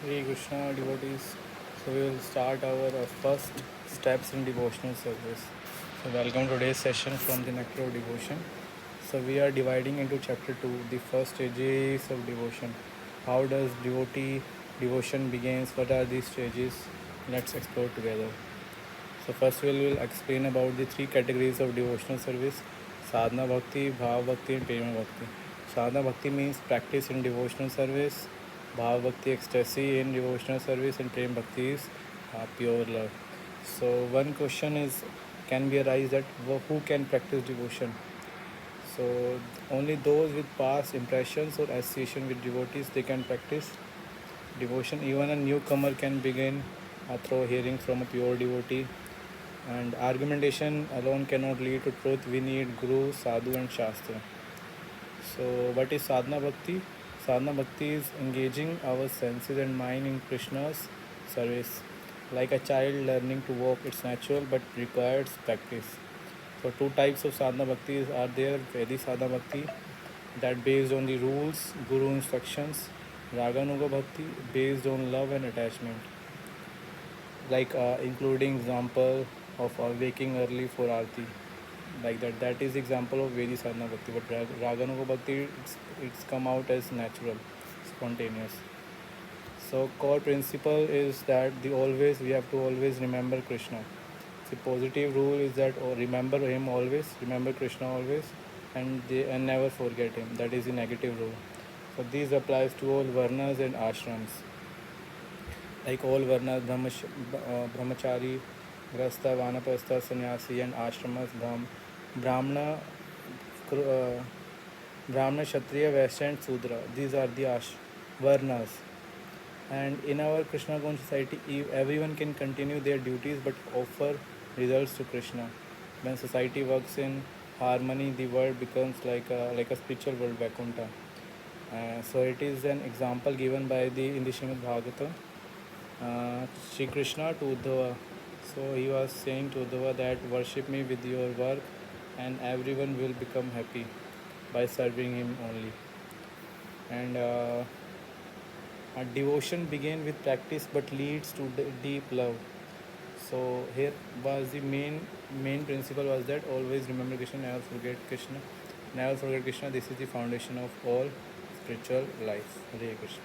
Hare Krishna devotees. So we will start our first steps in devotional service. So welcome to today's session from the Nectar of Devotion. So we are dividing into chapter 2, the first stages of devotion. How does devotee devotion begins? What are these stages? Let's explore together. So first we will explain about the three categories of devotional service: sadhana bhakti, bhav bhakti, and prema bhakti. Sadhana bhakti means practice in devotional service. Bhav bhakti, ecstasy in devotional service, and prema bhakti is pure love. So one question is can be arise that who can practice devotion? So only those with past impressions or association with devotees they can practice devotion. Even a newcomer can begin through hearing from a pure devotee, and argumentation alone cannot lead to truth. We need guru, sadhu, and shastra. So what is sadhana bhakti? Sadhana bhakti is engaging our senses and mind in Krishna's service. Like a child learning to walk, it's natural but requires practice. So two types of sadhana bhakti are there: Vedic sadhana bhakti, that based on the rules, guru instructions; raganuga bhakti, based on love and attachment, like including example of waking early for arti, like that is example of Vedic sadhana bhakti. But raganuga bhakti, it's come out as natural, spontaneous. So core principle is that we have to always remember Krishna. The positive rule is that remember him always, remember Krishna always, and never forget him. That is the negative rule. So these applies to all varnas and ashrams. Like all varnas, brahmachari, grasta, vanaprastha, sannyasi, and ashramas, brahmana, uh, brahmana, kshatriya, vaishya, and sudra. These are the varnas. And in our Krishna conscious society, everyone can continue their duties but offer results to Krishna. When society works in harmony, the world becomes like a spiritual world, Vaikuntha. So it is an example given by the in the Srimad Bhagavatam, Sri Krishna to Uddhava. So he was saying to Uddhava that worship me with your work, and everyone will become happy by serving him only. And devotion begins with practice but leads to deep love. So here was the main principle was that always remember Krishna, never forget Krishna, never forget Krishna. This is the foundation of all spiritual life. Hare Krishna.